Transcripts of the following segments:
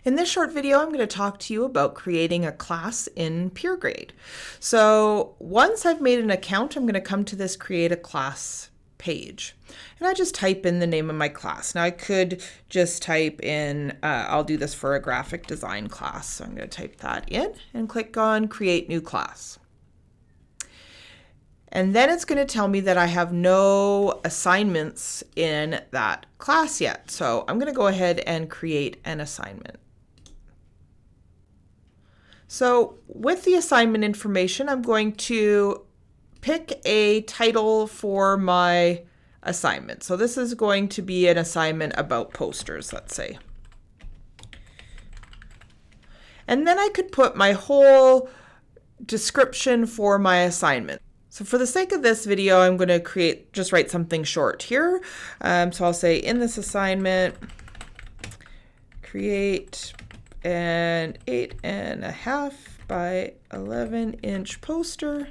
In this short video, I'm going to talk to you about creating a class in Peergrade. So once I've made an account, I'm going to come to this create a class page. And I just type in the name of my class. Now I could just type in, I'll do this for a graphic design class. So I'm going to type that in and click on create new class. And then it's going to tell me that I have no assignments in that class yet. So I'm going to go ahead and create an assignment. So with the assignment information, I'm going to pick a title for my assignment. So this is going to be an assignment about posters, let's say. And then I could put my whole description for my assignment. So for the sake of this video, I'm going to just write something short here. So I'll say in this assignment, create an 8.5 by 11-inch poster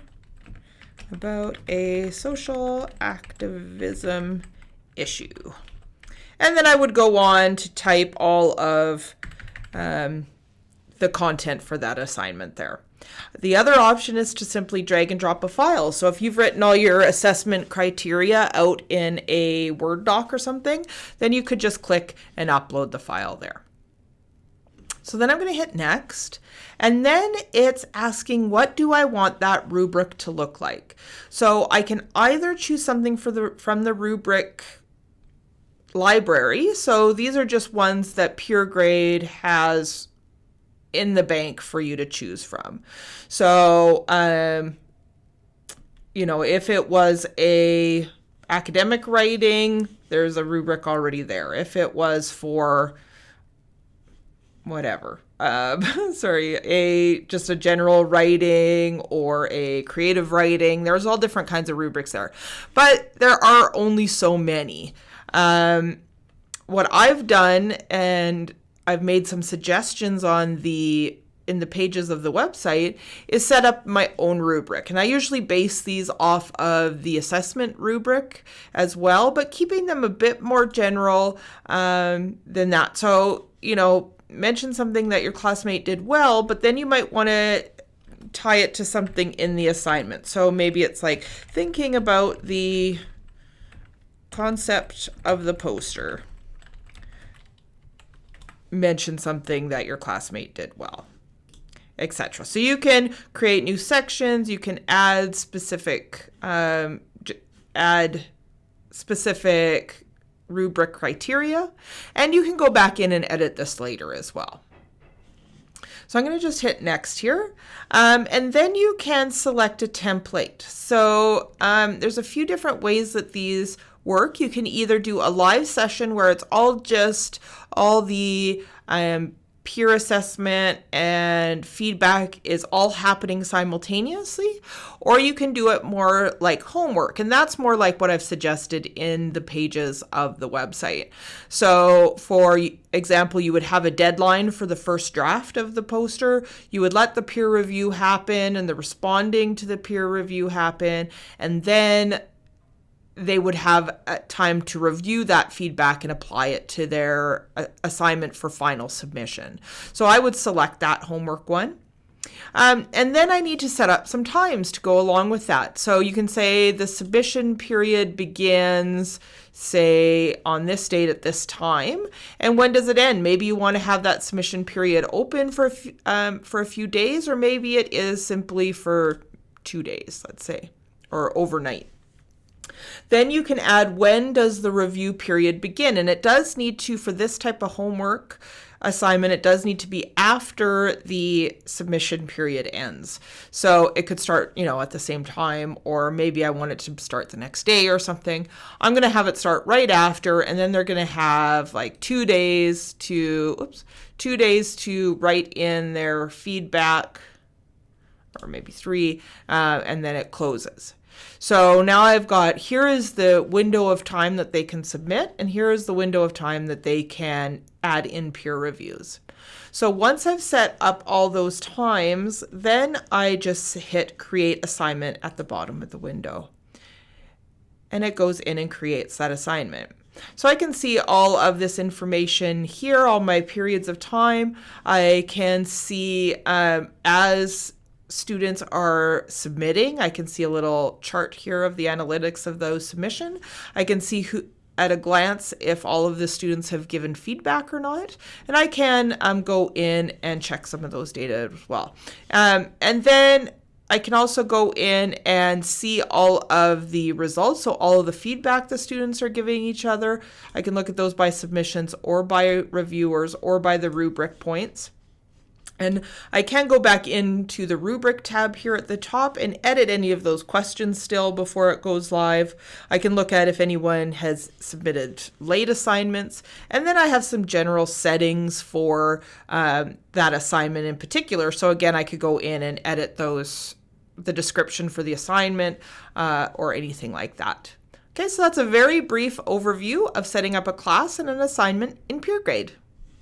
about a social activism issue. And then I would go on to type all of the content for that assignment there. The other option is to simply drag and drop a file. So if you've written all your assessment criteria out in a Word doc or something, then you could just click and upload the file there. So then I'm going to hit next, and then it's asking what do I want that rubric to look like. So I can either choose something from the rubric library. So these are just ones that Peergrade has in the bank for you to choose from. So, if it was a academic writing, there's a rubric already there. If it was for whatever, just a general writing or a creative writing, there's all different kinds of rubrics there. But there are only so many. What I've done, and I've made some suggestions in the pages of the website, is set up my own rubric. And I usually base these off of the assessment rubric as well, but keeping them a bit more general than that. So, mention something that your classmate did well, but then you might want to tie it to something in the assignment. So maybe it's like thinking about the concept of the poster. Mention something that your classmate did well, etc. So you can create new sections, you can add specific rubric criteria, and you can go back in and edit this later as well. So I'm going to just hit next here, and then you can select a template. So there's a few different ways that these work. You can either do a live session where it's all the peer assessment and feedback is all happening simultaneously, or you can do it more like homework, and that's more like what I've suggested in the pages of the website. So for example, you would have a deadline for the first draft of the poster, you would let the peer review happen and the responding to the peer review happen, and then they would have time to review that feedback and apply it to their assignment for final submission. So I would select that homework one. And then I need to set up some times to go along with that. So you can say the submission period begins, say, on this date at this time. And when does it end? Maybe you want to have that submission period open for a few days, or maybe it is simply for 2 days, let's say, or overnight. Then you can add when does the review period begin, and it does need to, for this type of homework assignment, it does need to be after the submission period ends. So it could start, at the same time, or maybe I want it to start the next day or something. I'm going to have it start right after, and then they're going to have like 2 days to write in their feedback, or maybe 3, and then it closes. So now I've got, here is the window of time that they can submit, and here is the window of time that they can add in peer reviews. So once I've set up all those times, then I just hit create assignment at the bottom of the window. And it goes in and creates that assignment. So I can see all of this information here, all my periods of time. I can see as students are submitting, I can see a little chart here of the analytics of those submission. I can see who, at a glance, if all of the students have given feedback or not. And I can go in and check some of those data as well. And then I can also go in and see all of the results, so all of the feedback the students are giving each other. I can look at those by submissions or by reviewers or by the rubric points. And I can go back into the rubric tab here at the top and edit any of those questions still before it goes live. I can look at if anyone has submitted late assignments. And then I have some general settings for that assignment in particular. So again, I could go in and edit those, the description for the assignment or anything like that. Okay, so that's a very brief overview of setting up a class and an assignment in Peergrade.